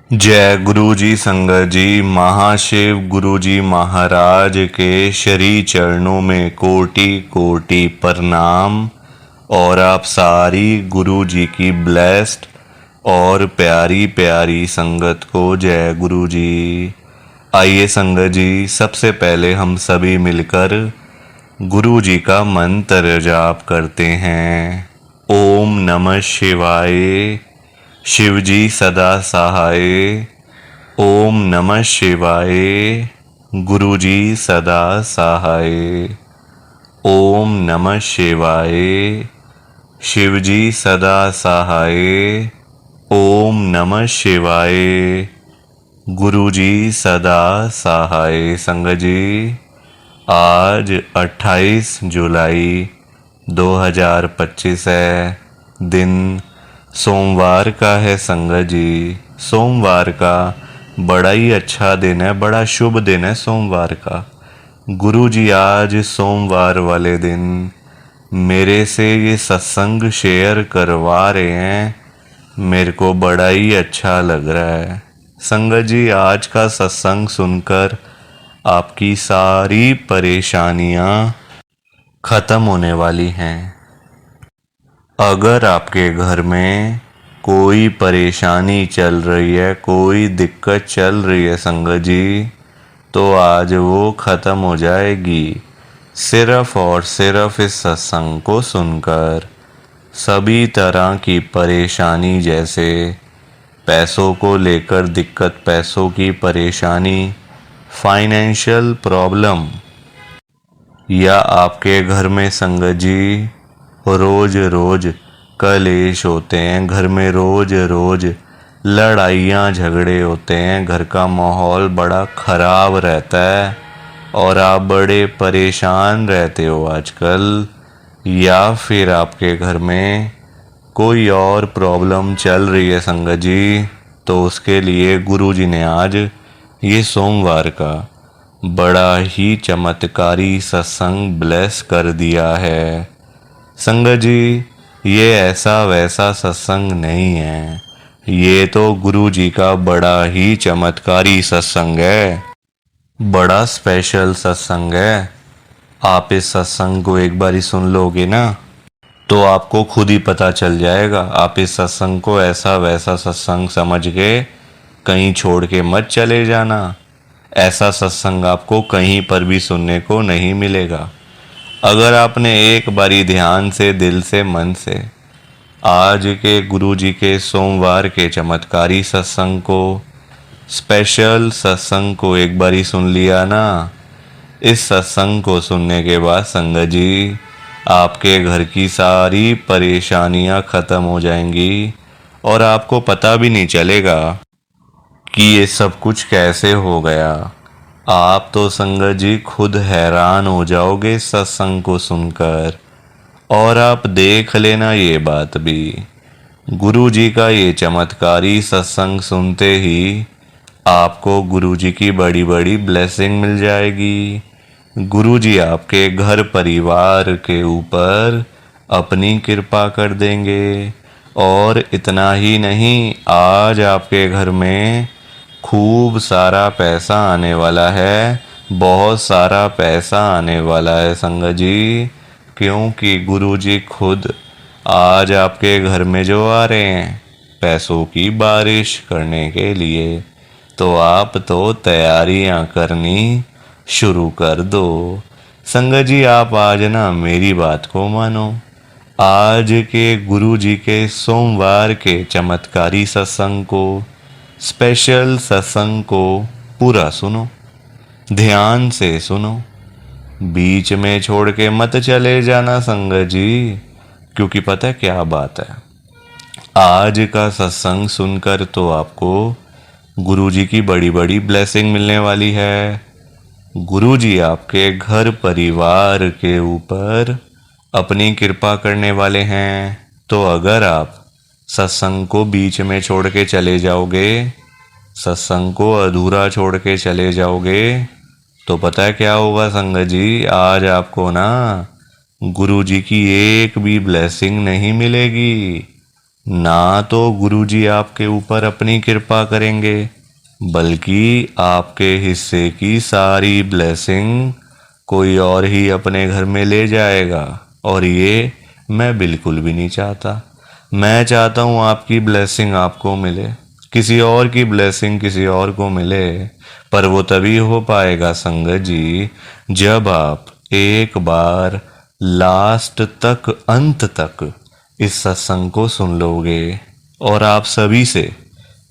जय गुरु जी संगत जी। महाशिव गुरु जी महाराज के श्री चरणों में कोटि कोटि प्रणाम। और आप सारी गुरु जी की ब्लेस्ड और प्यारी प्यारी संगत को जय गुरु जी। आइए संगत जी, सबसे पहले हम सभी मिलकर गुरु जी का मंत्र जाप करते हैं। ओम नमः शिवाय। शिवजी सदा सहाय। ओम नमः शिवाय। गुरुजी सदा सहाय। ओम नमः शिवाय। शिवजी सदा सहाय। ओम नमः शिवाय। गुरुजी सदा सहाय। संगत जी, आज 28 जुलाई 2025 है। दिन सोमवार का है संगत जी। सोमवार का बड़ा ही अच्छा दिन है, बड़ा शुभ दिन है सोमवार का। गुरु जी आज सोमवार वाले दिन मेरे से ये सत्संग शेयर करवा रहे हैं। मेरे को बड़ा ही अच्छा लग रहा है संगत जी। आज का सत्संग सुनकर आपकी सारी परेशानियां खत्म होने वाली हैं। अगर आपके घर में कोई परेशानी चल रही है, कोई दिक्कत चल रही है संगत जी, तो आज वो ख़त्म हो जाएगी सिर्फ और सिर्फ इस सत्संग को सुनकर। सभी तरह की परेशानी, जैसे पैसों को लेकर दिक्कत, पैसों की परेशानी, फाइनेंशियल प्रॉब्लम, या आपके घर में संगत जी रोज रोज कलेश होते हैं, घर में रोज रोज लड़ाइयाँ झगड़े होते हैं, घर का माहौल बड़ा ख़राब रहता है और आप बड़े परेशान रहते हो आजकल, या फिर आपके घर में कोई और प्रॉब्लम चल रही है संगत जी, तो उसके लिए गुरु जी ने आज ये सोमवार का बड़ा ही चमत्कारी सत्संग ब्लेस कर दिया है। संगत जी, ये ऐसा वैसा सत्संग नहीं है, ये तो गुरु जी का बड़ा ही चमत्कारी सत्संग है, बड़ा स्पेशल सत्संग है। आप इस सत्संग को एक बार ही सुन लोगे ना, तो आपको खुद ही पता चल जाएगा। आप इस सत्संग को ऐसा वैसा सत्संग समझ के कहीं छोड़ के मत चले जाना। ऐसा सत्संग आपको कहीं पर भी सुनने को नहीं मिलेगा। अगर आपने एक बारी ध्यान से, दिल से, मन से आज के गुरु जी के सोमवार के चमत्कारी सत्संग को, स्पेशल सत्संग को एक बारी सुन लिया ना, इस सत्संग को सुनने के बाद संगत जी आपके घर की सारी परेशानियां खत्म हो जाएंगी और आपको पता भी नहीं चलेगा कि ये सब कुछ कैसे हो गया। आप तो संगत जी खुद हैरान हो जाओगे सत्संग को सुनकर। और आप देख लेना ये बात भी, गुरु जी का ये चमत्कारी सत्संग सुनते ही आपको गुरु जी की बड़ी बड़ी ब्लेसिंग मिल जाएगी। गुरु जी आपके घर परिवार के ऊपर अपनी कृपा कर देंगे। और इतना ही नहीं, आज आपके घर में खूब सारा पैसा आने वाला है, बहुत सारा पैसा आने वाला है संगत जी, क्योंकि गुरु जी खुद आज आपके घर में जो आ रहे हैं पैसों की बारिश करने के लिए। तो आप तो तैयारियां करनी शुरू कर दो। संगत जी, आप आज ना मेरी बात को मानो। आज के गुरु जी के सोमवार के चमत्कारी सत्संग को, स्पेशल सत्संग को पूरा सुनो, ध्यान से सुनो, बीच में छोड़ के मत चले जाना संगत जी, क्योंकि पता है क्या बात है, आज का सत्संग सुनकर तो आपको गुरु जी की बड़ी बड़ी ब्लेसिंग मिलने वाली है। गुरु जी आपके घर परिवार के ऊपर अपनी कृपा करने वाले हैं। तो अगर आप सत्संग को बीच में छोड़ के चले जाओगे, सत्संग को अधूरा छोड़ के चले जाओगे, तो पता है क्या होगा संगत जी, आज आपको ना गुरु जी की एक भी ब्लेसिंग नहीं मिलेगी। ना तो गुरुजी आपके ऊपर अपनी कृपा करेंगे, बल्कि आपके हिस्से की सारी ब्लेसिंग कोई और ही अपने घर में ले जाएगा। और ये मैं बिल्कुल भी नहीं चाहता। मैं चाहता हूँ आपकी ब्लेसिंग आपको मिले, किसी और की ब्लेसिंग किसी और को मिले। पर वो तभी हो पाएगा संगत जी, जब आप एक बार लास्ट तक, अंत तक इस सत्संग को सुन लोगे। और आप सभी से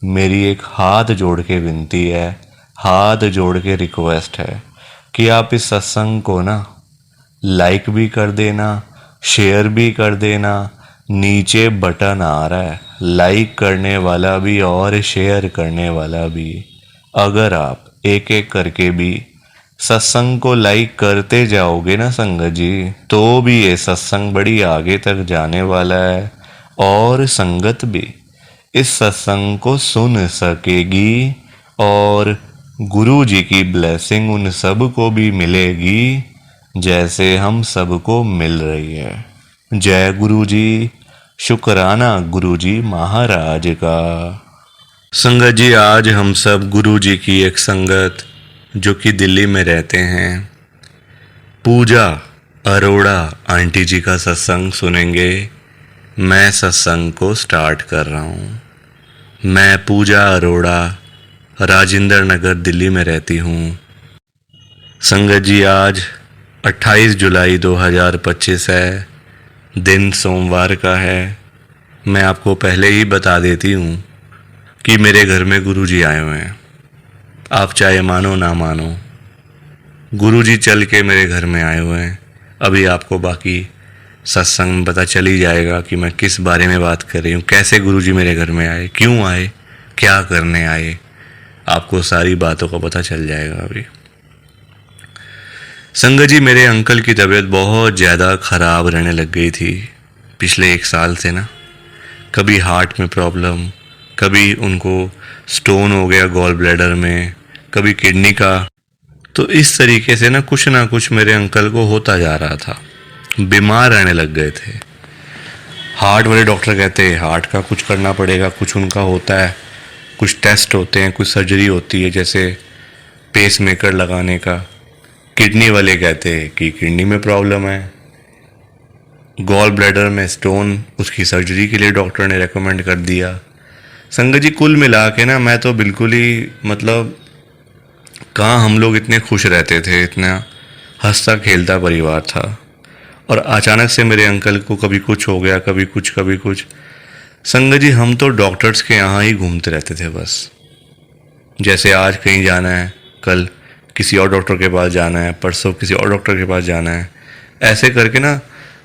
मेरी एक हाथ जोड़ के विनती है, हाथ जोड़ के रिक्वेस्ट है कि आप इस सत्संग को ना लाइक भी कर देना, शेयर भी कर देना। नीचे बटन आ रहा है, लाइक करने वाला भी और शेयर करने वाला भी। अगर आप एक एक करके भी सत्संग को लाइक करते जाओगे ना संगत जी, तो भी ये सत्संग बड़ी आगे तक जाने वाला है और संगत भी इस सत्संग को सुन सकेगी और गुरु जी की ब्लेसिंग उन सब को भी मिलेगी जैसे हम सबको मिल रही है। जय गुरु जी, शुक्राना गुरु जी महाराज का। संगत जी, आज हम सब गुरु जी की एक संगत जो कि दिल्ली में रहते हैं, पूजा अरोड़ा आंटी जी का सत्संग सुनेंगे। मैं सत्संग को स्टार्ट कर रहा हूँ। मैं पूजा अरोड़ा राजेंद्र नगर दिल्ली में रहती हूँ। संगत जी, आज 28 जुलाई 2025 है, दिन सोमवार का है। मैं आपको पहले ही बता देती हूँ कि मेरे घर में गुरुजी आए हुए हैं। आप चाहे मानो ना मानो, गुरुजी चल के मेरे घर में आए हुए हैं। अभी आपको बाकी सत्संग में पता चल ही जाएगा कि मैं किस बारे में बात कर रही हूँ, कैसे गुरुजी मेरे घर में आए, क्यों आए, क्या करने आए। आपको सारी बातों का पता चल जाएगा अभी। संगत जी, मेरे अंकल की तबीयत बहुत ज़्यादा ख़राब रहने लग गई थी पिछले 1 साल से ना। कभी हार्ट में प्रॉब्लम, कभी उनको स्टोन हो गया गॉल ब्लैडर में, कभी किडनी का। तो इस तरीके से ना कुछ मेरे अंकल को होता जा रहा था, बीमार रहने लग गए थे। हार्ट वाले डॉक्टर कहते हैं हार्ट का कुछ करना पड़ेगा, कुछ उनका होता है, कुछ टेस्ट होते हैं, कुछ सर्जरी होती है जैसे पेस मेकर लगाने का। किडनी वाले कहते हैं कि किडनी में प्रॉब्लम है, गॉल ब्लैडर में स्टोन, उसकी सर्जरी के लिए डॉक्टर ने रेकमेंड कर दिया। संगत जी, कुल मिला के ना मैं तो बिल्कुल ही मतलब कहाँ हम लोग इतने खुश रहते थे, इतना हंसता खेलता परिवार था। और अचानक से मेरे अंकल को कभी कुछ हो गया, कभी कुछ कभी कुछ। संगत जी, हम तो डॉक्टर्स के यहाँ ही घूमते रहते थे बस। जैसे आज कहीं जाना है, कल किसी और डॉक्टर के पास जाना है, परसों किसी और डॉक्टर के पास जाना है, ऐसे करके ना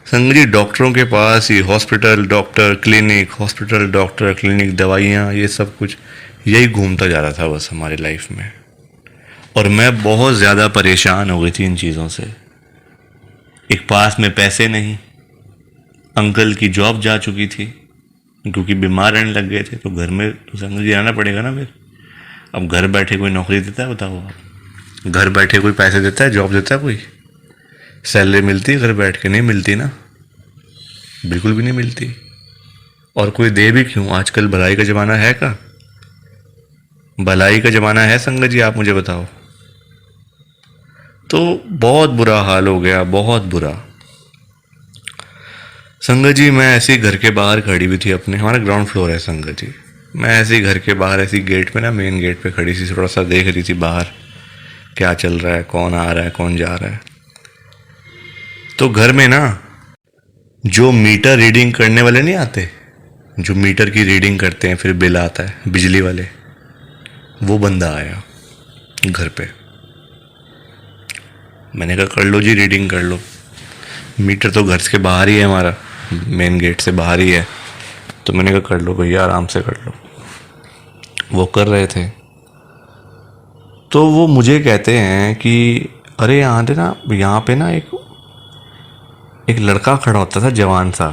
संगत जी डॉक्टरों के पास ही, hospital doctor clinic, hospital doctor clinic, दवाइयाँ, ये सब कुछ यही घूमता जा रहा था बस हमारी लाइफ में। और मैं बहुत ज़्यादा परेशान हो गई थी इन चीज़ों से। एक पास में पैसे नहीं, अंकल की जॉब जा चुकी थी क्योंकि बीमार रहने लग गए थे, तो घर में तो संगत जी आना पड़ेगा ना फिर। अब घर बैठे कोई नौकरी देता है बताओ आप? घर बैठे कोई पैसे देता है, जॉब देता है कोई? सैलरी मिलती है घर बैठ के? नहीं मिलती ना, बिल्कुल भी नहीं मिलती। और कोई दे भी क्यों? आजकल भलाई का ज़माना है का? भलाई का ज़माना है संगत जी, आप मुझे बताओ। तो बहुत बुरा हाल हो गया, बहुत बुरा। संगत जी, मैं ऐसे ही घर के बाहर खड़ी हुई थी अपने, हमारा ग्राउंड फ्लोर है संगत जी। मैं ऐसे ही घर के बाहर, ऐसी गेट पे ना, मेन गेट पे खड़ी सी, थोड़ा सा देख रही थी बाहर क्या चल रहा है, कौन आ रहा है, कौन जा रहा है। तो घर में ना जो मीटर रीडिंग करने वाले नहीं आते, जो मीटर की रीडिंग करते हैं फिर बिल आता है बिजली वाले, वो बंदा आया घर पे। मैंने कहा कर लो जी, रीडिंग कर लो। मीटर तो घर के बाहर ही है हमारा, मेन गेट से बाहर ही है। तो मैंने कहा कर लो भैया, आराम से कर लो। वो कर रहे थे तो वो मुझे कहते हैं कि अरे यहाँ पे ना एक लड़का खड़ा होता था जवान सा,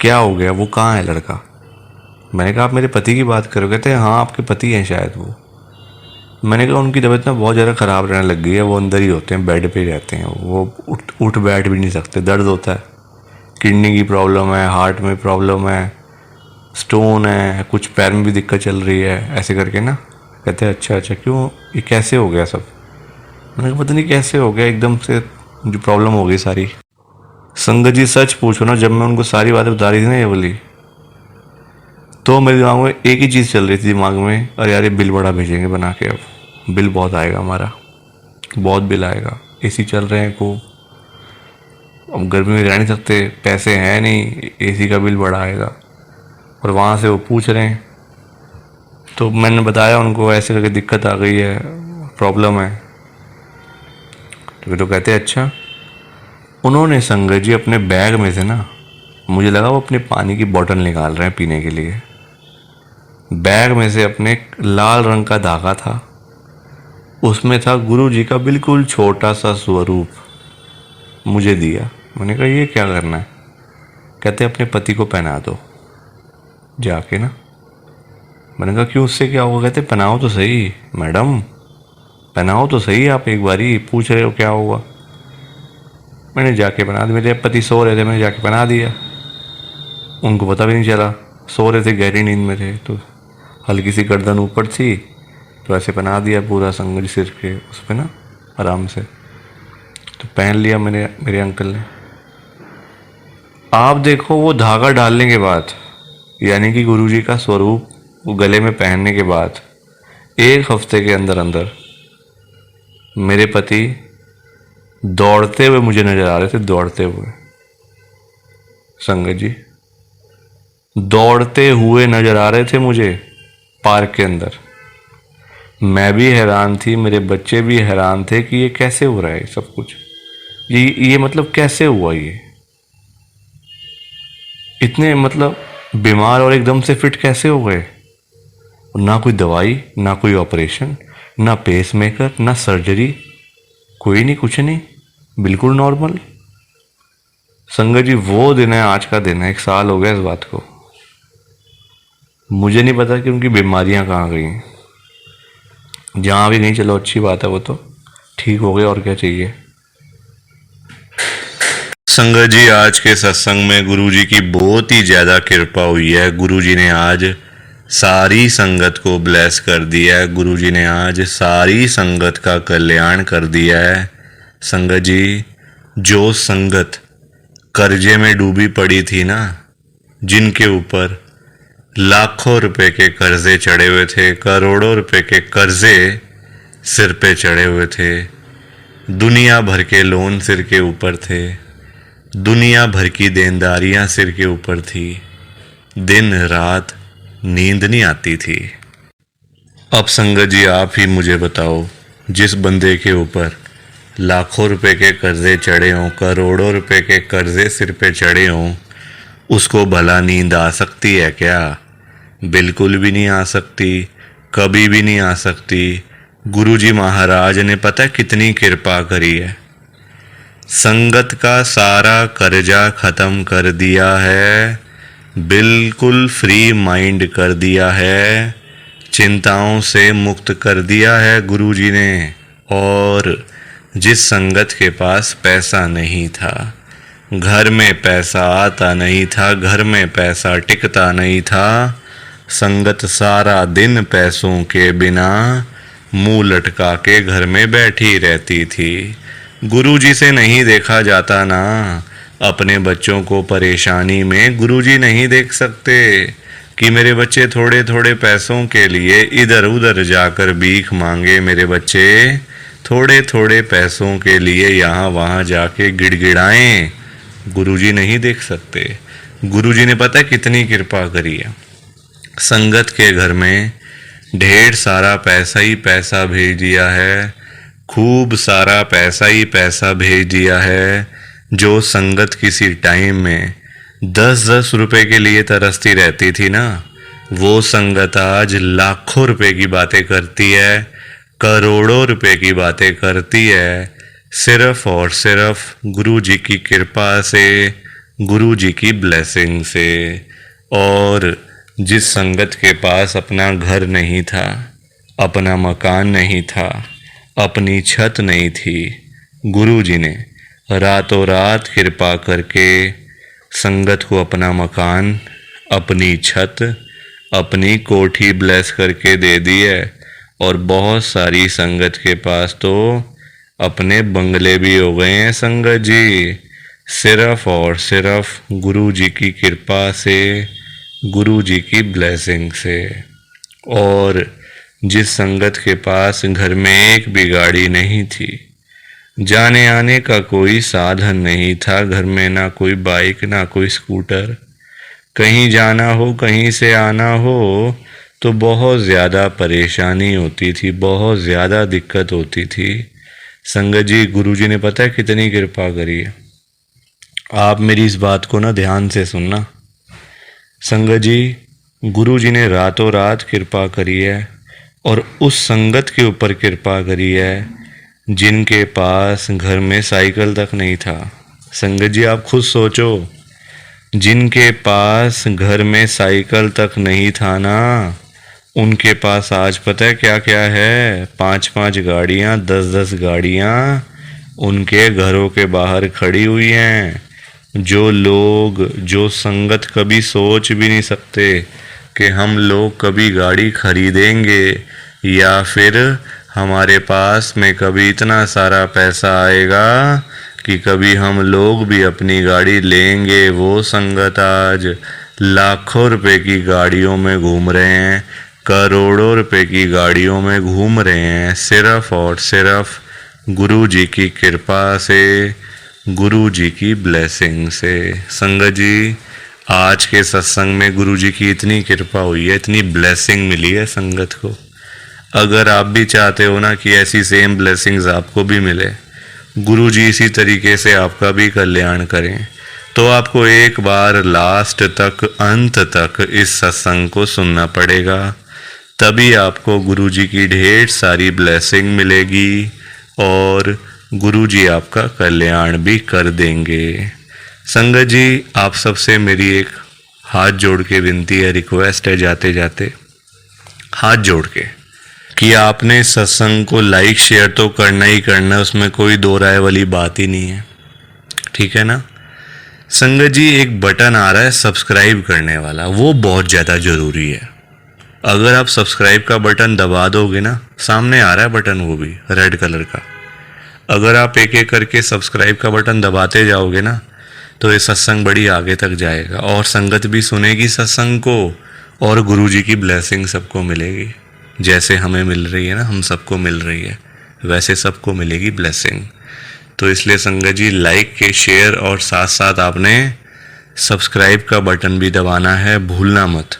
क्या हो गया, वो कहाँ है लड़का? मैंने कहा आप मेरे पति की बात करो? कहते हैं हाँ आपके पति हैं शायद वो। मैंने कहा उनकी तबीयत ना बहुत ज़्यादा ख़राब रहने लग गई है, वो अंदर ही होते हैं, बेड पे ही रहते हैं, वो उठ बैठ भी नहीं सकते, दर्द होता है, किडनी की प्रॉब्लम है, हार्ट में प्रॉब्लम है, स्टोन है, कुछ पैर में भी दिक्कत चल रही है, ऐसे करके ना। कहते हैं अच्छा अच्छा, क्यों, ये कैसे हो गया सब? मैंने कहा पता नहीं कैसे हो गया, एकदम से जो प्रॉब्लम हो गई सारी। संगत जी सच पूछो ना, जब मैं उनको सारी बातें बता रही थी ना ये वाली, तो मेरे दिमाग में एक ही चीज़ चल रही थी दिमाग में, अरे यार ये बिल बड़ा भेजेंगे बना के, अब बिल बहुत आएगा हमारा, बहुत बिल आएगा। एसी चल रहे हैं खूब, अब गर्मी में रह नहीं सकते, पैसे हैं नहीं, एसी का बिल बड़ा आएगा। और वहाँ से वो पूछ रहे हैं, तो मैंने बताया उनको ऐसे करके दिक्कत आ गई है, प्रॉब्लम है। तो वे तो कहते हैं अच्छा। उन्होंने संगत जी अपने बैग में से ना, मुझे लगा वो अपने पानी की बोतल निकाल रहे हैं पीने के लिए, बैग में से अपने लाल रंग का धागा था, उसमें था गुरु जी का बिल्कुल छोटा सा स्वरूप, मुझे दिया। मैंने कहा ये क्या करना है? कहते अपने पति को पहना दो जाके ना। मैंने कहा क्यों, उससे क्या होगा? कहते पहनाओ तो सही मैडम, पहनाओ तो सही, आप एक बार ही पूछ रहे हो क्या होगा। मैंने जाके पहना दिया, मेरे पति सो रहे थे, मैंने जाके पहना दिया, उनको पता भी नहीं चला, सो रहे थे, गहरी नींद में थे, तो हल्की सी गर्दन ऊपर थी, तो ऐसे पहना दिया पूरा संग जी सिर के उस पर ना, आराम से। तो पहन लिया मेरे अंकल ने। आप देखो वो धागा डालने के बाद, यानी कि गुरुजी का स्वरूप वो गले में पहनने के बाद, एक हफ्ते के अंदर अंदर मेरे पति दौड़ते हुए मुझे नजर आ रहे थे, दौड़ते हुए, संगत जी दौड़ते हुए नजर आ रहे थे मुझे पार्क के अंदर। मैं भी हैरान थी, मेरे बच्चे भी हैरान थे कि ये कैसे हो रहा है सब कुछ, ये मतलब कैसे हुआ ये, इतने मतलब बीमार और एकदम से फिट कैसे हो गए? ना कोई दवाई, ना कोई ऑपरेशन, ना पेस मेकर, ना सर्जरी, कोई नहीं, कुछ नहीं, बिल्कुल नॉर्मल। संगत जी वो दिन है, आज का दिन है, 1 साल हो गया इस बात को। मुझे नहीं पता कि उनकी बीमारियां कहाँ गई, जहाँ भी गई चलो अच्छी बात है, वो तो ठीक हो गए, और क्या चाहिए। संगत जी आज के सत्संग में गुरुजी की बहुत ही ज़्यादा कृपा हुई है। गुरुजी ने आज सारी संगत को ब्लेस कर दिया है, गुरुजी ने आज सारी संगत का कल्याण कर दिया है। संगत जी जो संगत कर्जे में डूबी पड़ी थी ना, जिनके ऊपर लाखों रुपए के कर्जे चढ़े हुए थे, करोड़ों रुपए के कर्जे सिर पे चढ़े हुए थे, दुनिया भर के लोन सिर के ऊपर थे, दुनिया भर की देनदारियां सिर के ऊपर थी, दिन रात नींद नहीं आती थी। अब संगत जी आप ही मुझे बताओ, जिस बंदे के ऊपर लाखों रुपए के कर्जे चढ़े हों, करोड़ों रुपए के कर्जे सिर पे चढ़े हों, उसको भला नींद आ सकती है क्या? बिल्कुल भी नहीं आ सकती, कभी भी नहीं आ सकती। गुरुजी महाराज ने पता कितनी कृपा करी है, संगत का सारा कर्जा खत्म कर दिया है, बिल्कुल फ्री माइंड कर दिया है, चिंताओं से मुक्त कर दिया है गुरुजी ने। और जिस संगत के पास पैसा नहीं था, घर में पैसा आता नहीं था, घर में पैसा टिकता नहीं था, संगत सारा दिन पैसों के बिना मुंह लटका के घर में बैठी रहती थी। गुरुजी से नहीं देखा जाता ना, अपने बच्चों को परेशानी में गुरुजी नहीं देख सकते कि मेरे बच्चे थोड़े थोड़े पैसों के लिए इधर उधर जाकर भीख मांगे, मेरे बच्चे थोड़े थोड़े पैसों के लिए यहाँ वहाँ जाके गिड़गिड़ाएं, गुरुजी नहीं देख सकते। गुरुजी ने पता है कितनी कृपा करी है, संगत के घर में ढेर सारा पैसा ही पैसा भेज दिया है, खूब सारा पैसा ही पैसा भेज दिया है। जो संगत किसी टाइम में 10-10 रुपए के लिए तरसती रहती थी ना, वो संगत आज लाखों रुपए की बातें करती है, करोड़ों रुपए की बातें करती है, सिर्फ और सिर्फ गुरु जी की कृपा से, गुरु जी की ब्लेसिंग से। और जिस संगत के पास अपना घर नहीं था, अपना मकान नहीं था, अपनी छत नहीं थी, गुरु जी ने रातों रात कृपा करके संगत को अपना मकान, अपनी छत, अपनी कोठी ब्लेस करके दे दी है। और बहुत सारी संगत के पास तो अपने बंगले भी हो गए हैं संगत जी, सिर्फ और सिर्फ गुरु जी की कृपा से, गुरु जी की ब्लेसिंग से। और जिस संगत के पास घर में एक भी गाड़ी नहीं थी, जाने आने का कोई साधन नहीं था, घर में ना कोई बाइक ना कोई स्कूटर, कहीं जाना हो कहीं से आना हो तो बहुत ज़्यादा परेशानी होती थी, बहुत ज़्यादा दिक्कत होती थी। संगत जी, गुरु जी ने पता है कितनी कृपा करी है। आप मेरी इस बात को ना ध्यान से सुनना संगत जी, गुरु जी ने रातों रात कृपा करी है और उस संगत के ऊपर कृपा करी है जिनके पास घर में साइकिल तक नहीं था। संगत जी, आप खुद सोचो, जिनके पास घर में साइकिल तक नहीं था ना, उनके पास आज पता है क्या क्या है? 5-5 गाड़ियाँ, 10-10 गाड़ियाँ उनके घरों के बाहर खड़ी हुई हैं। जो लोग, जो संगत कभी सोच भी नहीं सकते कि हम लोग कभी गाड़ी खरीदेंगे या फिर हमारे पास में कभी इतना सारा पैसा आएगा कि कभी हम लोग भी अपनी गाड़ी लेंगे, वो संगत आज लाखों रुपए की गाड़ियों में घूम रहे हैं, करोड़ों रुपए की गाड़ियों में घूम रहे हैं, सिर्फ और सिर्फ गुरु जी की कृपा से, गुरु जी की ब्लेसिंग से। संगत जी, आज के सत्संग में गुरु जी की इतनी कृपा हुई है, इतनी ब्लेसिंग मिली है संगत को। अगर आप भी चाहते हो ना कि ऐसी सेम ब्लेसिंग्स आपको भी मिले, गुरु जी इसी तरीके से आपका भी कल्याण करें, तो आपको एक बार लास्ट तक, अंत तक इस सत्संग को सुनना पड़ेगा। तभी आपको गुरु जी की ढेर सारी ब्लेसिंग मिलेगी और गुरु जी आपका कल्याण भी कर देंगे। संगत जी, आप सबसे मेरी एक हाथ जोड़ के विनती है, रिक्वेस्ट है, जाते जाते हाथ जोड़ के, कि आपने सत्संग को लाइक शेयर तो करना ही करना है, उसमें कोई दो राय वाली बात ही नहीं है, ठीक है ना। संगत जी, एक बटन आ रहा है सब्सक्राइब करने वाला, वो बहुत ज़्यादा ज़रूरी है। अगर आप सब्सक्राइब का बटन दबा दोगे ना, सामने आ रहा है बटन, वो भी रेड कलर का, अगर आप एक एक करके सब्सक्राइब का बटन दबाते जाओगे ना, तो ये सत्संग बड़ी आगे तक जाएगा और संगत भी सुनेगी सत्संग को और गुरु जी की ब्लेसिंग सबको मिलेगी। जैसे हमें मिल रही है ना, हम सबको मिल रही है, वैसे सबको मिलेगी ब्लेसिंग। तो इसलिए संगत जी, लाइक के शेयर और साथ साथ आपने सब्सक्राइब का बटन भी दबाना है, भूलना मत।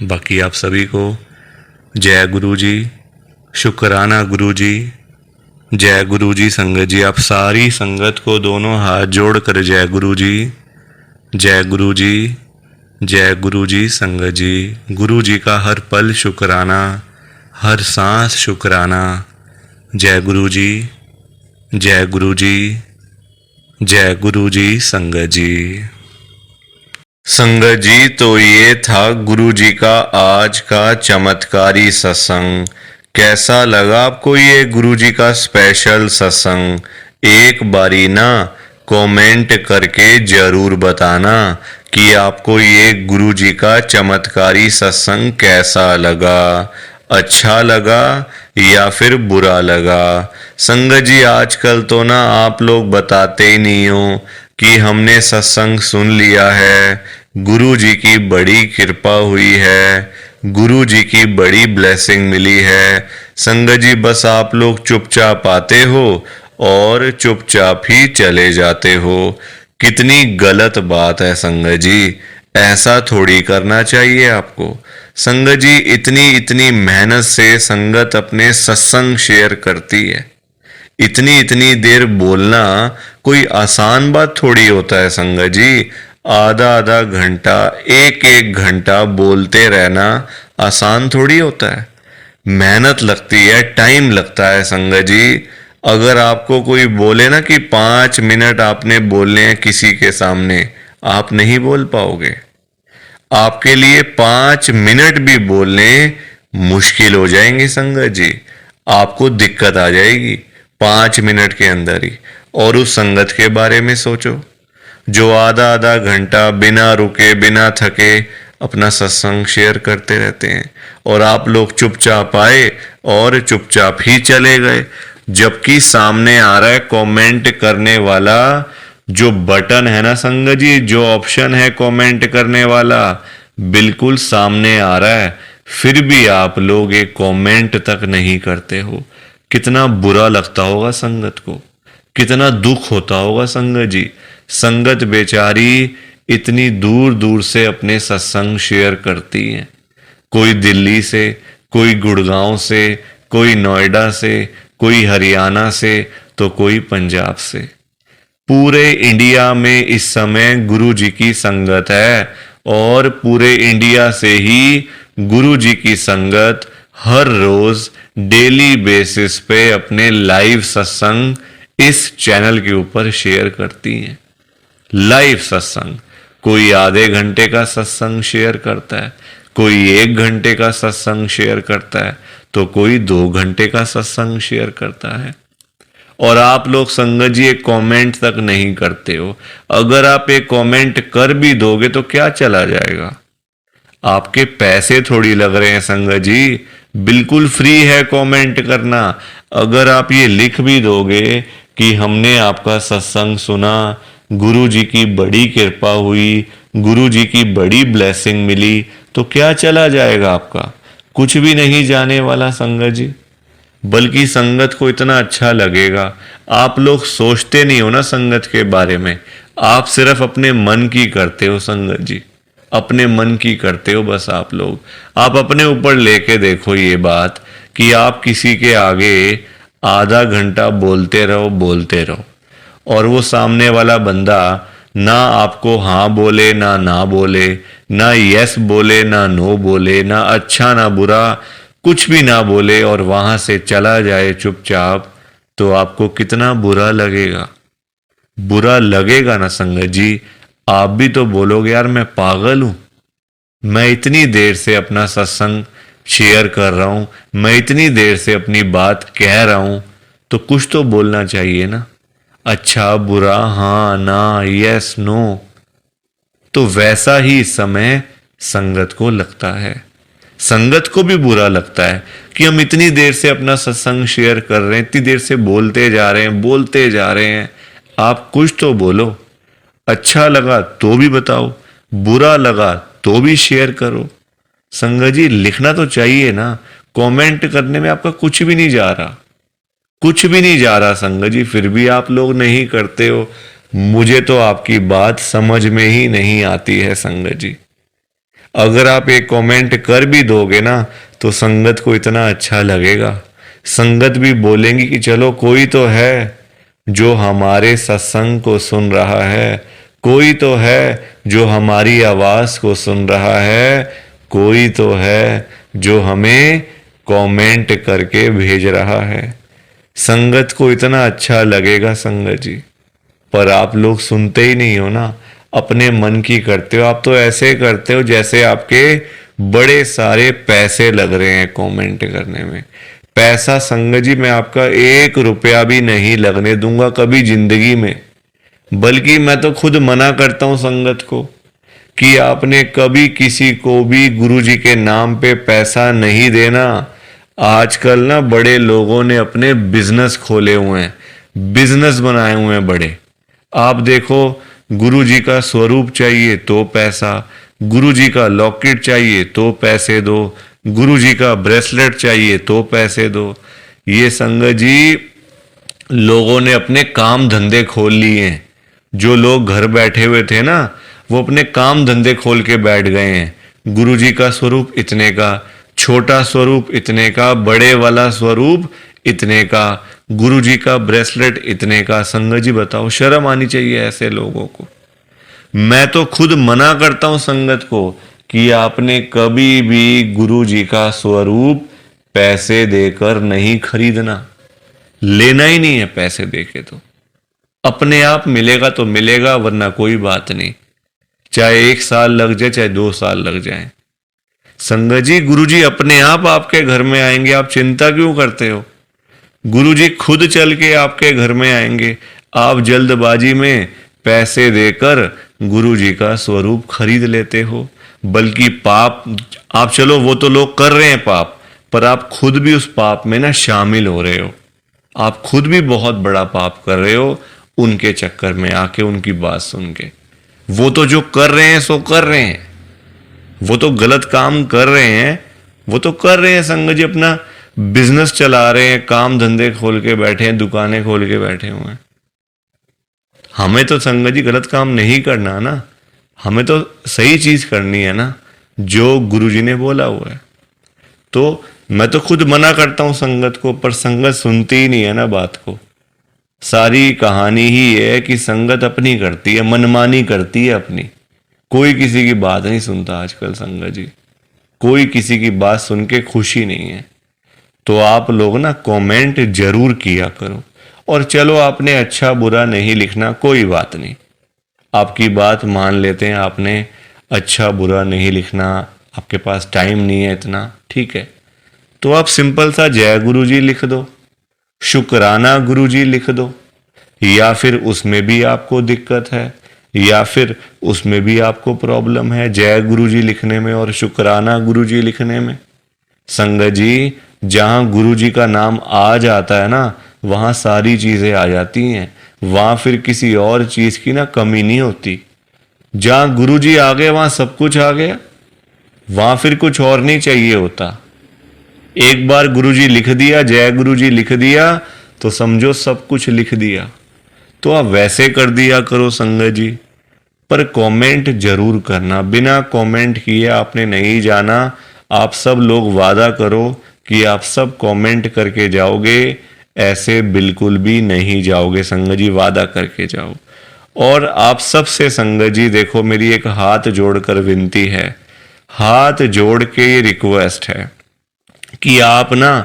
बाकी आप सभी को जय गुरु जी, शुक्राना गुरु जी, जय गुरु जी। संगत जी, आप सारी संगत को दोनों हाथ जोड़ कर जय गुरु जी, जय गुरु जी, जय गुरु जी। संगत जी, गुरु जी का हर पल शुक्राना, हर सांस शुक्राना। जय गुरु जी, जय गुरु जी, जय गुरु जी। संगत जी, संगत जी, तो ये था गुरु जी का आज का चमत्कारी सत्संग। कैसा लगा आपको ये गुरु जी का स्पेशल सत्संग? एक बारी ना कमेंट करके जरूर बताना कि आपको ये गुरु जी का चमत्कारी सत्संग कैसा लगा, अच्छा लगा या फिर बुरा लगा। संगत जी, आजकल तो ना आप लोग बताते ही नहीं हो कि हमने सत्संग सुन लिया है, गुरु जी की बड़ी कृपा हुई है, गुरु जी की बड़ी ब्लेसिंग मिली है। संगत जी, बस आप लोग चुपचाप आते हो और चुपचाप ही चले जाते हो। कितनी गलत बात है संगत जी, ऐसा थोड़ी करना चाहिए आपको। संगत जी, इतनी इतनी मेहनत से संगत अपने सत्संग शेयर करती है, इतनी इतनी देर बोलना कोई आसान बात थोड़ी होता है संगत जी। आधा आधा घंटा, एक एक घंटा बोलते रहना आसान थोड़ी होता है, मेहनत लगती है, टाइम लगता है संगत जी। अगर आपको कोई बोले ना कि 5 मिनट आपने बोलने हैं किसी के सामने, आप नहीं बोल पाओगे। आपके लिए 5 मिनट भी बोलने मुश्किल हो जाएंगे संगत जी, आपको दिक्कत आ जाएगी 5 मिनट के अंदर ही। और उस संगत के बारे में सोचो जो आधा आधा घंटा बिना रुके बिना थके अपना सत्संग शेयर करते रहते हैं और आप लोग चुपचाप आए और चुपचाप ही चले गए, जबकि सामने आ रहा है कमेंट करने वाला जो बटन है ना संगत जी, जो ऑप्शन है कमेंट करने वाला, बिल्कुल सामने आ रहा है, फिर भी आप लोग एक कमेंट तक नहीं करते हो। कितना बुरा लगता होगा संगत को, कितना दुख होता होगा संगत जी। संगत बेचारी इतनी दूर दूर से अपने सत्संग शेयर करती है, कोई दिल्ली से, कोई गुड़गांव से, कोई नोएडा से, कोई हरियाणा से, तो कोई पंजाब से। पूरे इंडिया में इस समय गुरु जी की संगत है और पूरे इंडिया से ही गुरु जी की संगत हर रोज डेली बेसिस पे अपने लाइव सत्संग इस चैनल के ऊपर शेयर करती हैं। लाइव सत्संग, कोई आधे घंटे का सत्संग शेयर करता है, कोई 1 घंटे का सत्संग शेयर करता है, तो कोई 2 घंटे का सत्संग शेयर करता है। और आप लोग संगत जी एक कमेंट तक नहीं करते हो। अगर आप एक कमेंट कर भी दोगे तो क्या चला जाएगा, आपके पैसे थोड़ी लग रहे हैं संगत जी, बिल्कुल फ्री है कमेंट करना। अगर आप ये लिख भी दोगे कि हमने आपका सत्संग सुना, गुरु जी की बड़ी कृपा हुई, गुरु जी की बड़ी ब्लेसिंग मिली, तो क्या चला जाएगा आपका, कुछ भी नहीं जाने वाला संगत जी। बल्कि संगत को इतना अच्छा लगेगा। आप लोग सोचते नहीं हो ना संगत के बारे में, आप सिर्फ अपने मन की करते हो संगत जी, अपने मन की करते हो बस। आप लोग आप अपने ऊपर लेके देखो ये बात कि आप किसी के आगे आधा घंटा बोलते रहो और वो सामने वाला बंदा ना आपको हाँ बोले ना बोले, ना यस बोले ना नो बोले, ना अच्छा ना बुरा, कुछ भी ना बोले और वहां से चला जाए चुपचाप, तो आपको कितना बुरा लगेगा। बुरा लगेगा ना संगत जी। आप भी तो बोलोगे यार मैं पागल हूं, मैं इतनी देर से अपना सत्संग शेयर कर रहा हूं, मैं इतनी देर से अपनी बात कह रहा हूं, तो कुछ तो बोलना चाहिए ना, अच्छा बुरा, हाँ ना, यस नो। तो वैसा ही इस समय संगत को लगता है। संगत को भी बुरा लगता है कि हम इतनी देर से अपना सत्संग शेयर कर रहे हैं, इतनी देर से बोलते जा रहे हैं। आप कुछ तो बोलो, अच्छा लगा तो भी बताओ, बुरा लगा तो भी शेयर करो। संगत जी लिखना तो चाहिए ना, कमेंट करने में आपका कुछ भी नहीं जा रहा, कुछ भी नहीं जा रहा संगत जी, फिर भी आप लोग नहीं करते हो। मुझे तो आपकी बात समझ में ही नहीं आती है संगत जी। अगर आप एक कमेंट कर भी दोगे ना तो संगत को इतना अच्छा लगेगा, संगत भी बोलेंगी कि चलो कोई तो है जो हमारे सत्संग को सुन रहा है, कोई तो है जो हमारी आवाज को सुन रहा है, कोई तो है जो हमें कमेंट करके भेज रहा है। संगत को इतना अच्छा लगेगा संगत जी, पर आप लोग सुनते ही नहीं हो ना, अपने मन की करते हो। आप तो ऐसे करते हो जैसे आपके बड़े सारे पैसे लग रहे हैं कमेंट करने में। पैसा संगत जी मैं आपका 1 रुपया भी नहीं लगने दूंगा कभी जिंदगी में, बल्कि मैं तो खुद मना करता हूं संगत को कि आपने कभी किसी को भी गुरु जी के नाम पे पैसा नहीं देना। आजकल ना बड़े लोगों ने अपने बिजनेस खोले हुए हैं, बिजनेस बनाए हुए हैं बड़े। आप देखो, गुरु जी का स्वरूप चाहिए तो पैसा, गुरु जी का लॉकेट चाहिए तो पैसे दो, गुरु जी का ब्रेसलेट चाहिए तो पैसे दो। ये संगत जी लोगों ने अपने काम धंधे खोल लिए हैं। जो लोग घर बैठे हुए थे ना, वो अपने काम धंधे खोल के बैठ गए हैं। गुरु जी का स्वरूप इतने का, छोटा स्वरूप इतने का, बड़े वाला स्वरूप इतने का, गुरु जी का ब्रेसलेट इतने का। संगत जी बताओ, शर्म आनी चाहिए ऐसे लोगों को। मैं तो खुद मना करता हूं संगत को कि आपने कभी भी गुरु जी का स्वरूप पैसे देकर नहीं खरीदना, लेना ही नहीं है पैसे देके। तो अपने आप मिलेगा तो मिलेगा, वरना कोई बात नहीं, चाहे 1 साल लग जाए चाहे 2 साल लग जाए। संगत जी गुरु जी अपने आप आपके घर में आएंगे, आप चिंता क्यों करते हो? गुरु जी खुद चल के आपके घर में आएंगे। आप जल्दबाजी में पैसे देकर गुरु जी का स्वरूप खरीद लेते हो। बल्कि पाप, आप चलो वो तो लोग कर रहे हैं पाप, पर आप खुद भी उस पाप में ना शामिल हो रहे हो। आप खुद भी बहुत बड़ा पाप कर रहे हो उनके चक्कर में आके, उनकी बात सुन के। वो तो जो कर रहे हैं सो कर रहे हैं, वो तो गलत काम कर रहे हैं, वो तो कर रहे हैं संगत जी, अपना बिजनेस चला रहे हैं, काम धंधे खोल के बैठे हैं, दुकानें खोल के बैठे हुए हैं। हमें तो संगत जी गलत काम नहीं करना ना, हमें तो सही चीज करनी है ना, जो गुरुजी ने बोला हुआ है। तो मैं तो खुद मना करता हूं संगत को, पर संगत सुनती ही नहीं है ना बात को। सारी कहानी ही है कि संगत अपनी करती है, मनमानी करती है अपनी। कोई किसी की बात नहीं सुनता आजकल संगत जी, कोई किसी की बात सुन के खुशी नहीं है। तो आप लोग ना कमेंट जरूर किया करो। और चलो आपने अच्छा बुरा नहीं लिखना, कोई बात नहीं, आपकी बात मान लेते हैं, आपने अच्छा बुरा नहीं लिखना, आपके पास टाइम नहीं है इतना, ठीक है। तो आप सिंपल सा जय गुरु जी लिख दो, शुक्राना गुरु जी लिख दो, या फिर उसमें भी आपको दिक्कत है, या फिर उसमें भी आपको प्रॉब्लम है जय गुरु जी लिखने में और शुक्राना गुरु जी लिखने में। संगत जी, जहां गुरु जी का नाम आ जाता है ना, वहां सारी चीजें आ जाती हैं, वहां फिर किसी और चीज की ना कमी नहीं होती। जहां गुरु जी आ गए वहां सब कुछ आ गया, वहां फिर कुछ और नहीं चाहिए होता। एक बार गुरु जी लिख दिया, जय गुरु जी लिख दिया, तो समझो सब कुछ लिख दिया। तो आप वैसे कर दिया करो संगत जी, पर कमेंट जरूर करना। बिना कमेंट किए आपने नहीं जाना। आप सब लोग वादा करो कि आप सब कमेंट करके जाओगे, ऐसे बिल्कुल भी नहीं जाओगे संगत जी, वादा करके जाओ। और आप सबसे संगत जी देखो, मेरी एक हाथ जोड़कर विनती है, हाथ जोड़ के ये रिक्वेस्ट है कि आप ना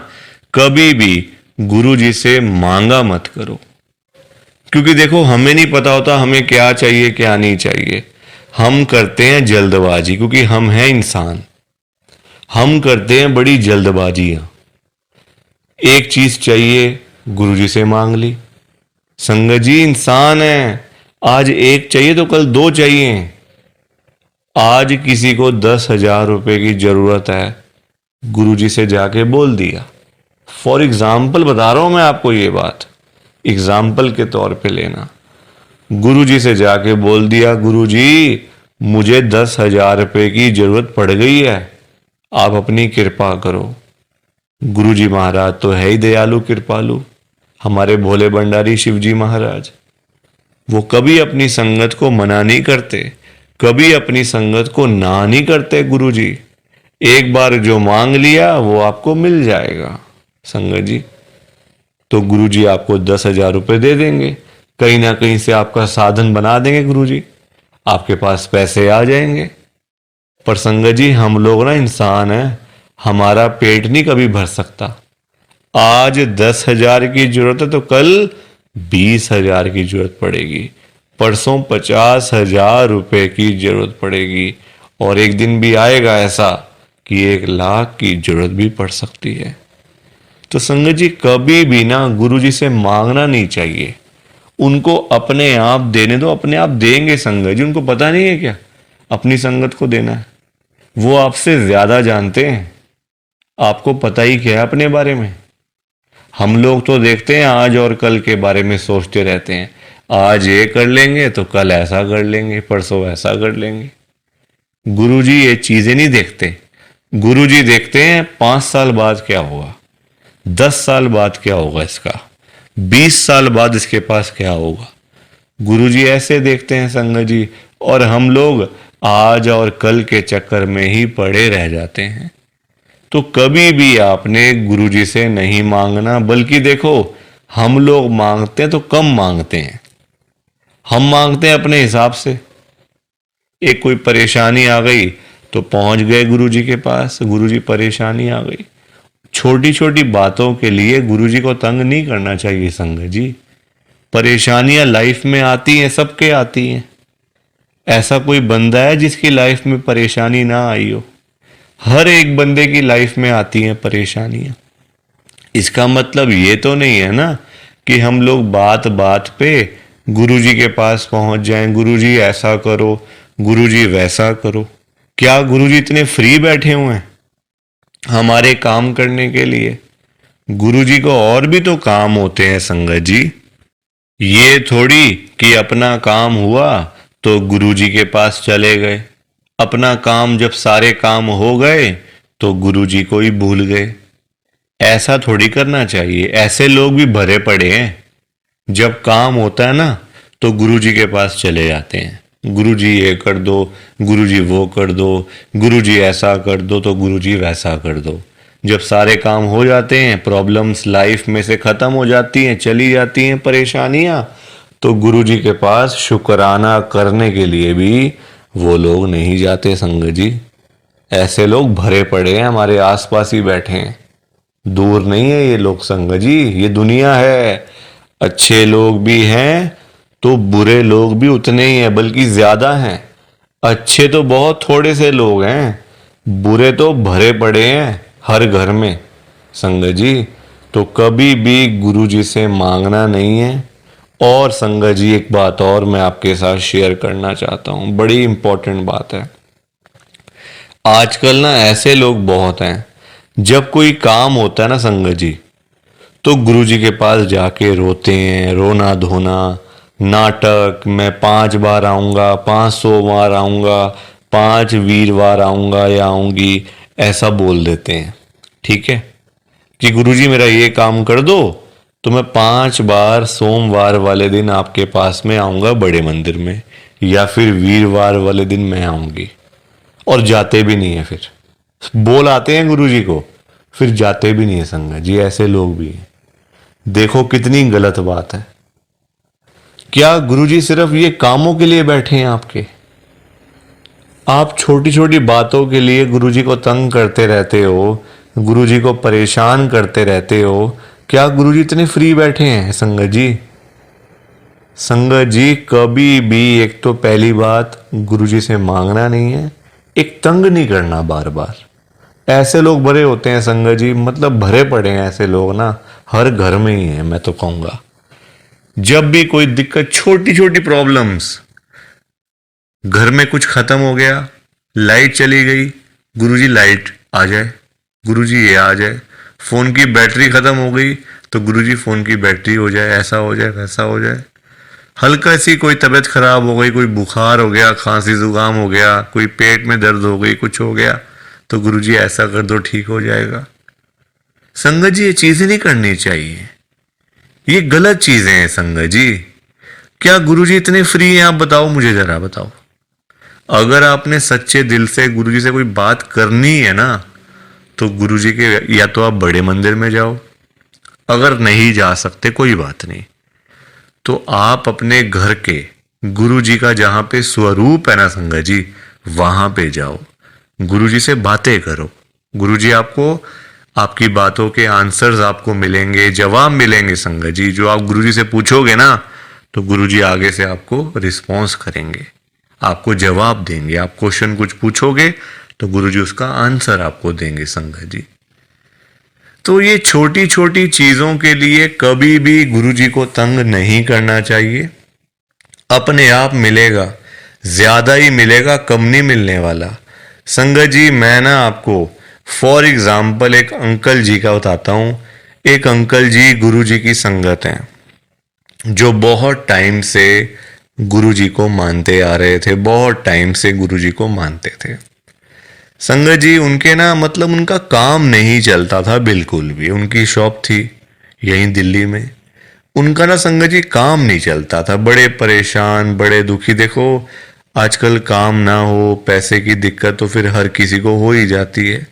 कभी भी गुरु जी से मांगा मत करो। क्योंकि देखो, हमें नहीं पता होता हमें क्या चाहिए क्या नहीं चाहिए। हम करते हैं जल्दबाजी, क्योंकि हम हैं इंसान, हम करते हैं बड़ी जल्दबाजियां। एक चीज चाहिए, गुरुजी से मांग ली। संगत जी, इंसान है, आज एक चाहिए तो कल दो चाहिए। आज किसी को 10,000 रुपए की जरूरत है, गुरुजी से जाके बोल दिया। फॉर एग्जाम्पल बता रहा हूं मैं आपको, ये बात एग्जाम्पल के तौर पे लेना। गुरुजी से जाके बोल दिया, गुरुजी मुझे 10,000 रुपए की जरूरत पड़ गई है, आप अपनी कृपा करो। गुरुजी महाराज तो है ही दयालु कृपालु, हमारे भोले भंडारी शिवजी महाराज। वो कभी अपनी संगत को मना नहीं करते, कभी अपनी संगत को ना नहीं करते गुरुजी। एक बार जो मांग लिया वो आपको मिल जाएगा संगत जी। तो गुरुजी आपको 10,000 रुपए दे देंगे, कहीं ना कहीं से आपका साधन बना देंगे गुरुजी, आपके पास पैसे आ जाएंगे। पर संगत जी, हम लोग ना इंसान हैं, हमारा पेट नहीं कभी भर सकता। आज 10,000 की जरूरत है तो कल 20,000 की जरूरत पड़ेगी, परसों 50,000 रुपए की जरूरत पड़ेगी, और एक दिन भी आएगा ऐसा कि 1,00,000 की जरूरत भी पड़ सकती है। तो संगत जी, कभी भी ना गुरुजी से मांगना नहीं चाहिए, उनको अपने आप देने दो, अपने आप देंगे संगत जी। उनको पता नहीं है क्या अपनी संगत को देना है? वो आपसे ज्यादा जानते हैं, आपको पता ही क्या है अपने बारे में। हम लोग तो देखते हैं आज और कल के बारे में सोचते रहते हैं, आज ये कर लेंगे तो कल ऐसा कर लेंगे, परसों ऐसा कर लेंगे। गुरुजी ये चीजें नहीं देखते। गुरुजी देखते हैं 5 साल बाद क्या होगा, 10 साल बाद क्या होगा इसका, 20 साल बाद इसके पास क्या होगा। गुरुजी ऐसे देखते हैं संगत जी, और हम लोग आज और कल के चक्कर में ही पड़े रह जाते हैं। तो कभी भी आपने गुरुजी से नहीं मांगना, बल्कि देखो, हम लोग मांगते हैं तो कम मांगते हैं, हम मांगते हैं अपने हिसाब से। एक कोई परेशानी आ गई तो पहुंच गए गुरुजी के पास, गुरुजी परेशानी आ गई। छोटी छोटी बातों के लिए गुरुजी को तंग नहीं करना चाहिए संगत जी। परेशानियां लाइफ में आती हैं, सबके आती हैं। ऐसा कोई बंदा है जिसकी लाइफ में परेशानी ना आई हो? हर एक बंदे की लाइफ में आती हैं परेशानियां। इसका मतलब ये तो नहीं है ना कि हम लोग बात बात पे गुरुजी के पास पहुंच जाएं, गुरुजी ऐसा करो, गुरुजी वैसा करो। क्या गुरुजी इतने फ्री बैठे हुए हैं हमारे काम करने के लिए? गुरुजी को और भी तो काम होते हैं संगत जी। ये थोड़ी कि अपना काम हुआ तो गुरुजी के पास चले गए, अपना काम जब सारे काम हो गए तो गुरुजी को ही भूल गए। ऐसा थोड़ी करना चाहिए। ऐसे लोग भी भरे पड़े हैं। जब काम होता है ना तो गुरुजी के पास चले जाते हैं, गुरुजी ये कर दो, गुरुजी वो कर दो, गुरुजी ऐसा कर दो तो गुरुजी वैसा कर दो। जब सारे काम हो जाते हैं, प्रॉब्लम्स लाइफ में से खत्म हो जाती हैं, चली जाती हैं परेशानियां, तो गुरुजी के पास शुक्राना करने के लिए भी वो लोग नहीं जाते संगत जी। ऐसे लोग भरे पड़े हैं, हमारे आसपास ही बैठे हैं। दूर नहीं है ये लोग संगत जी, ये दुनिया है। अच्छे लोग भी हैं तो बुरे लोग भी उतने ही हैं, बल्कि ज्यादा हैं। अच्छे तो बहुत थोड़े से लोग हैं, बुरे तो भरे पड़े हैं हर घर में संगत जी। तो कभी भी गुरुजी से मांगना नहीं है। और संगत जी एक बात और मैं आपके साथ शेयर करना चाहता हूं, बड़ी इंपॉर्टेंट बात है। आजकल ना ऐसे लोग बहुत हैं, जब कोई काम होता है ना संगत जी, तो गुरुजी के पास जाके रोते हैं, रोना धोना, नाटक, मैं 5 बार आऊंगा, 500 बार आऊंगा, 5 वीरवार आऊंगा या आऊंगी, ऐसा बोल देते हैं। ठीक है कि गुरुजी मेरा ये काम कर दो तो मैं 5 बार सोमवार वाले दिन आपके पास में आऊंगा बड़े मंदिर में, या फिर वीरवार वाले दिन मैं आऊंगी। और जाते भी नहीं है, फिर बोल आते हैं गुरुजी को, फिर जाते भी नहीं है संगत जी। ऐसे लोग भी हैं। देखो कितनी गलत बात है। क्या गुरुजी सिर्फ ये कामों के लिए बैठे हैं आपके? आप छोटी छोटी बातों के लिए गुरुजी को तंग करते रहते हो, गुरुजी को परेशान करते रहते हो। क्या गुरुजी इतने फ्री बैठे हैं संगत जी? संगत जी कभी भी, एक तो पहली बात, गुरुजी से मांगना नहीं है, एक तंग नहीं करना बार बार। ऐसे लोग भरे होते हैं संगत जी, मतलब भरे पड़े हैं ऐसे लोग ना, हर घर में ही है मैं तो कहूंगा। जब भी कोई दिक्कत, छोटी छोटी प्रॉब्लम्स, घर में कुछ खत्म हो गया, लाइट चली गई, गुरुजी लाइट आ जाए, गुरुजी ये आ जाए। फोन की बैटरी खत्म हो गई तो गुरुजी फोन की बैटरी हो जाए, ऐसा हो जाए, वैसा हो जाए। हल्का सी कोई तबीयत खराब हो गई, कोई बुखार हो गया, खांसी जुकाम हो गया, कोई पेट में दर्द हो गई, कुछ हो गया, तो गुरुजी ऐसा कर दो ठीक हो जाएगा। संगत जी ये चीजें नहीं करनी चाहिए, ये गलत चीजें हैं संगत जी। क्या गुरुजी इतने फ्री हैं? आप बताओ, मुझे जरा बताओ। अगर आपने सच्चे दिल से गुरुजी से कोई बात करनी है ना, तो गुरुजी के या तो आप बड़े मंदिर में जाओ, अगर नहीं जा सकते कोई बात नहीं, तो आप अपने घर के गुरुजी का जहां पे स्वरूप है ना संगत जी, वहां पे जाओ, गुरुजी से बातें करो। गुरुजी आपको, आपकी बातों के आंसर्स आपको मिलेंगे, जवाब मिलेंगे संगत जी। जो आप गुरुजी से पूछोगे ना, तो गुरुजी आगे से आपको रिस्पॉन्स करेंगे, आपको जवाब देंगे। आप क्वेश्चन कुछ पूछोगे तो गुरुजी उसका आंसर आपको देंगे संगत जी। तो ये छोटी छोटी चीजों के लिए कभी भी गुरुजी को तंग नहीं करना चाहिए। अपने आप मिलेगा, ज्यादा ही मिलेगा, कम नहीं मिलने वाला संगत जी। मैं ना आपको फॉर एग्जाम्पल एक अंकल जी का बताता हूं। एक अंकल जी गुरुजी की संगत हैं, जो बहुत टाइम से गुरुजी को मानते आ रहे थे, बहुत टाइम से गुरुजी को मानते थे संगत जी। उनके ना, मतलब उनका काम नहीं चलता था बिल्कुल भी। उनकी शॉप थी यहीं दिल्ली में, उनका ना संगत जी काम नहीं चलता था, बड़े परेशान, बड़े दुखी। देखो आजकल काम ना हो, पैसे की दिक्कत तो फिर हर किसी को हो ही जाती है।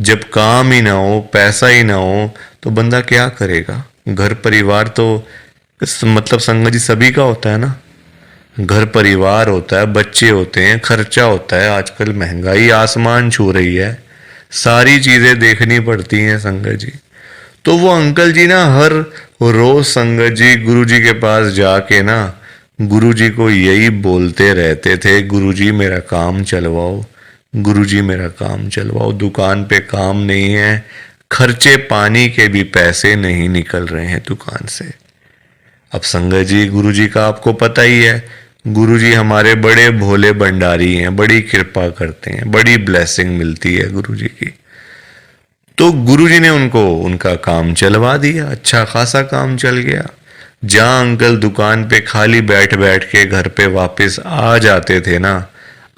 जब काम ही ना हो, पैसा ही ना हो, तो बंदा क्या करेगा? घर परिवार तो मतलब संगत जी सभी का होता है ना, घर परिवार होता है, बच्चे होते हैं, खर्चा होता है। आजकल महंगाई आसमान छू रही है, सारी चीजें देखनी पड़ती हैं संगत जी। तो वो अंकल जी ना हर रोज संगत जी गुरुजी के पास जाके ना गुरुजी को यही बोलते रहते थे, गुरुजी मेरा काम चलवाओ, गुरुजी मेरा काम चलवाओ। दुकान पे काम नहीं है, खर्चे पानी के भी पैसे नहीं निकल रहे हैं दुकान से। अब संगत जी गुरुजी का आपको पता ही है, गुरुजी हमारे बड़े भोले भंडारी हैं, बड़ी कृपा करते हैं, बड़ी ब्लेसिंग मिलती है गुरुजी की। तो गुरुजी ने उनको उनका काम चलवा दिया, अच्छा खासा काम चल गया। जहां अंकल दुकान पे खाली बैठ बैठ के घर पे वापस आ जाते थे ना,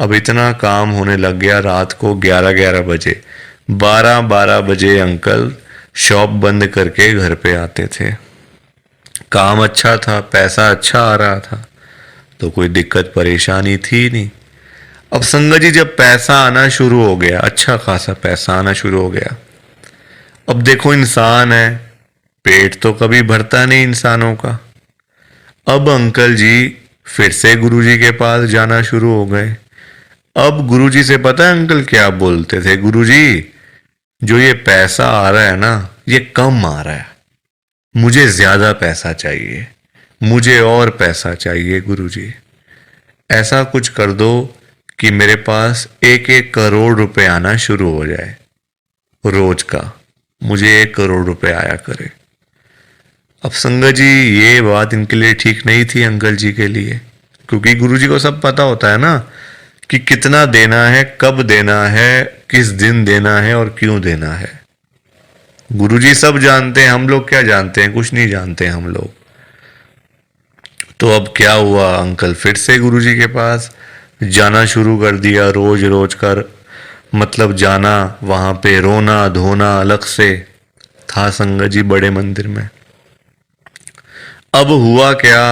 अब इतना काम होने लग गया। रात को 11-11 बजे, 12-12 बजे अंकल शॉप बंद करके घर पे आते थे। काम अच्छा था, पैसा अच्छा आ रहा था, तो कोई दिक्कत परेशानी थी नहीं। अब संगत जी जब पैसा आना शुरू हो गया, अच्छा खासा पैसा आना शुरू हो गया, अब देखो इंसान है, पेट तो कभी भरता नहीं इंसानों का। अब अंकल जी फिर से गुरुजी के पास जाना शुरू हो गए। अब गुरुजी से पता है अंकल क्या बोलते थे? गुरुजी, जो ये पैसा आ रहा है ना, ये कम आ रहा है, मुझे ज्यादा पैसा चाहिए, मुझे और पैसा चाहिए गुरुजी। ऐसा कुछ कर दो कि मेरे पास 1-1 करोड़ रुपए आना शुरू हो जाए रोज का, मुझे 1 करोड़ रुपए आया करे। अब संगत जी ये बात इनके लिए ठीक नहीं थी अंकल जी के लिए, क्योंकि गुरुजी को सब पता होता है ना कि कितना देना है, कब देना है, किस दिन देना है और क्यों देना है। गुरुजी सब जानते हैं, हम लोग क्या जानते हैं? कुछ नहीं जानते हम लोग। तो अब क्या हुआ, अंकल फिर से गुरुजी के पास जाना शुरू कर दिया, रोज रोज कर, मतलब जाना, वहां पे रोना धोना अलग से था संगत जी बड़े मंदिर में। अब हुआ क्या,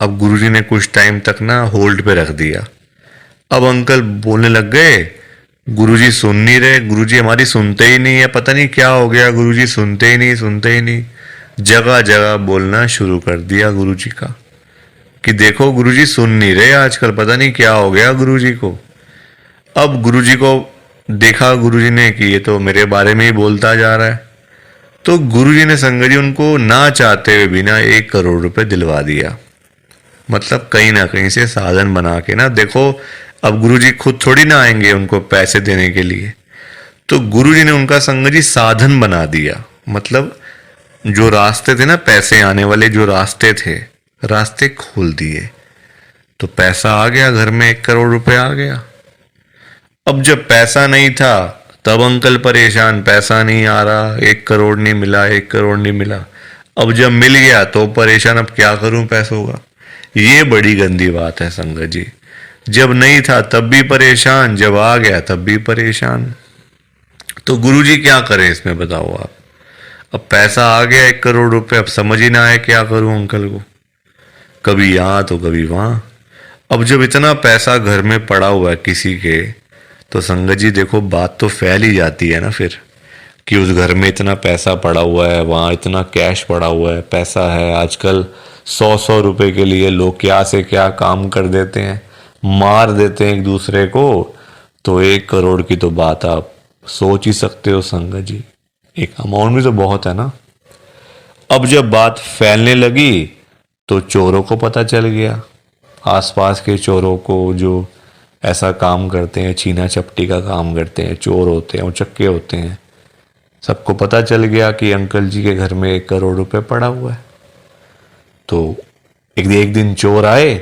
अब गुरुजी ने कुछ टाइम तक ना होल्ड पे रख दिया। अब अंकल बोलने लग गए, गुरुजी सुन नहीं रहे, गुरुजी हमारी सुनते ही नहीं है, पता नहीं क्या हो गया, गुरुजी सुनते ही नहीं, सुनते ही नहीं। जगह जगह बोलना शुरू कर दिया गुरुजी का कि देखो गुरुजी सुन नहीं रहे आजकल, पता नहीं क्या हो गया गुरुजी को। अब गुरुजी को देखा गुरुजी ने कि ये तो मेरे बारे में ही बोलता जा रहा है, तो गुरुजी ने संगत जी उनको ना चाहते हुए भी ना 1 करोड़ रुपए दिलवा दिया। मतलब कहीं ना कहीं से साधन बना के ना, देखो अब गुरुजी खुद थोड़ी ना आएंगे उनको पैसे देने के लिए, तो गुरुजी ने उनका संगत जी साधन बना दिया। मतलब जो रास्ते थे ना पैसे आने वाले, जो रास्ते थे, रास्ते खोल दिए, तो पैसा आ गया घर में, 1 करोड़ रुपए आ गया। अब जब पैसा नहीं था तब अंकल परेशान, पैसा नहीं आ रहा, 1 करोड़ नहीं मिला, 1 करोड़ नहीं मिला। अब जब मिल गया तो परेशान, अब क्या करूं पैसों का। ये बड़ी गंदी बात है संगत जी। जब नहीं था तब भी परेशान, जब आ गया तब भी परेशान। तो गुरुजी क्या करें इसमें बताओ आप। अब पैसा आ गया 1 करोड़ रुपए, अब समझ ही ना आए क्या करूं अंकल को, कभी यहां तो कभी वहां। अब जब इतना पैसा घर में पड़ा हुआ है किसी के, तो संगत जी देखो बात तो फैल ही जाती है ना फिर, कि उस घर में इतना पैसा पड़ा हुआ है, वहां इतना कैश पड़ा हुआ है, पैसा है। आजकल 100-100 रुपए के लिए लोग क्या से क्या काम कर देते हैं, मार देते हैं एक दूसरे को। तो 1 करोड़ की तो बात आप सोच ही सकते हो संगत जी, एक अमाउंट भी तो बहुत है ना। अब जब बात फैलने लगी तो चोरों को पता चल गया, आसपास के चोरों को, जो ऐसा काम करते हैं, छीना चपटी का काम करते हैं, चोर होते हैं, उचक्के होते हैं, सबको पता चल गया कि अंकल जी के घर में 1 करोड़ रुपए पड़ा हुआ है। तो एक दिन चोर आए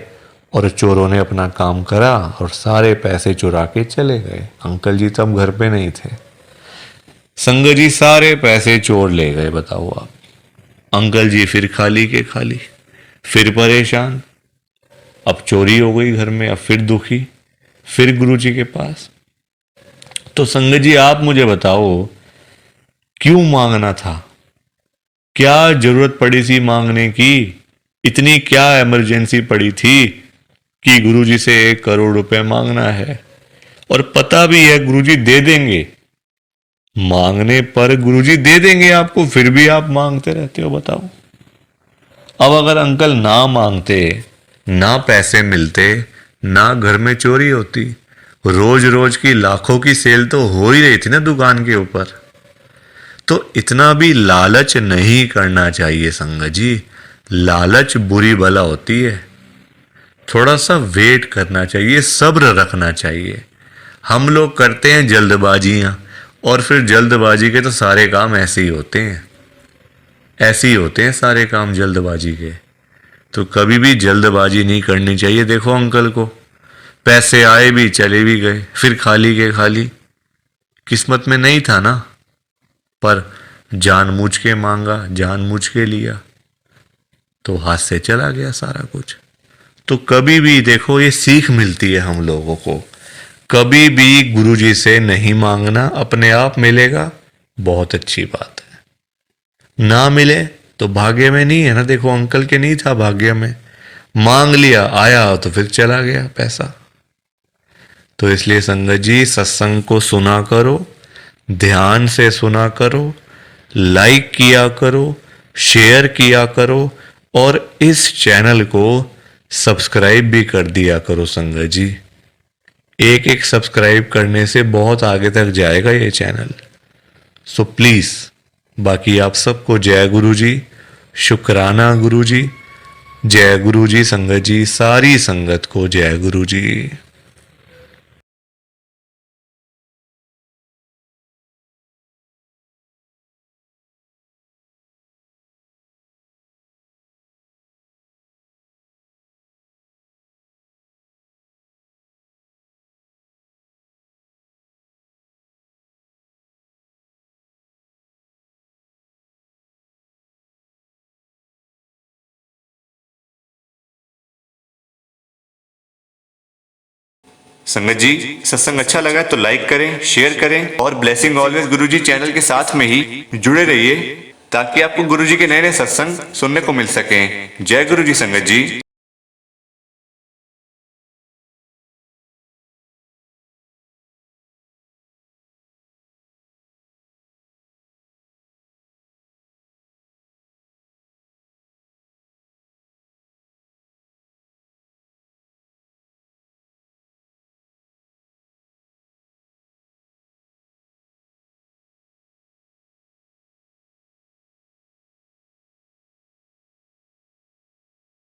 और चोरों ने अपना काम करा और सारे पैसे चुरा के चले गए। अंकल जी तब घर पे नहीं थे। संगत जी सारे पैसे चोर ले गए, बताओ आप। अंकल जी फिर खाली के खाली, फिर परेशान। अब चोरी हो गई घर में, अब फिर दुखी, फिर गुरुजी के पास। तो संगत जी आप मुझे बताओ, क्यों मांगना था, क्या जरूरत पड़ी थी मांगने की, इतनी क्या इमरजेंसी पड़ी थी कि गुरुजी से 1 करोड़ रुपए मांगना है? और पता भी है गुरुजी दे देंगे, मांगने पर गुरुजी दे देंगे आपको, फिर भी आप मांगते रहते हो, बताओ। अब अगर अंकल ना मांगते, ना पैसे मिलते, ना घर में चोरी होती, रोज रोज की लाखों की सेल तो हो ही रही थी ना दुकान के ऊपर। तो इतना भी लालच नहीं करना चाहिए संगत जी, लालच बुरी बला होती है। थोड़ा सा वेट करना चाहिए, सब्र रखना चाहिए। हम लोग करते हैं जल्दबाजियां, और फिर जल्दबाजी के तो सारे काम ऐसे ही होते हैं, ऐसे ही होते हैं सारे काम जल्दबाजी के। तो कभी भी जल्दबाजी नहीं करनी चाहिए। देखो अंकल को, पैसे आए भी चले भी गए, फिर खाली के खाली। किस्मत में नहीं था ना, पर जानबूझ के मांगा, जानबूझ के लिया, तो हाथ से चला गया सारा कुछ। तो कभी भी देखो, ये सीख मिलती है हम लोगों को, कभी भी गुरुजी से नहीं मांगना, अपने आप मिलेगा, बहुत अच्छी बात है। ना मिले तो भाग्य में नहीं है ना। देखो अंकल के नहीं था भाग्य में, मांग लिया, आया तो फिर चला गया पैसा। तो इसलिए संगत जी, सत्संग को सुना करो, ध्यान से सुना करो, लाइक किया करो, शेयर किया करो, और इस चैनल को सब्सक्राइब भी कर दिया करो संगत जी। एक एक सब्सक्राइब करने से बहुत आगे तक जाएगा ये चैनल। सो प्लीज, बाकी आप सबको जय गुरु जी, शुक्राना गुरु जी, जय गुरु जी संगत जी, सारी संगत को जय गुरु जी। संगत जी, सत्संग अच्छा लगा तो लाइक करें, शेयर करें और ब्लेसिंग ऑलवेज गुरुजी चैनल के साथ में ही जुड़े रहिए, ताकि आपको गुरुजी के नए नए सत्संग सुनने को मिल सकें। जय गुरु जी संगत जी।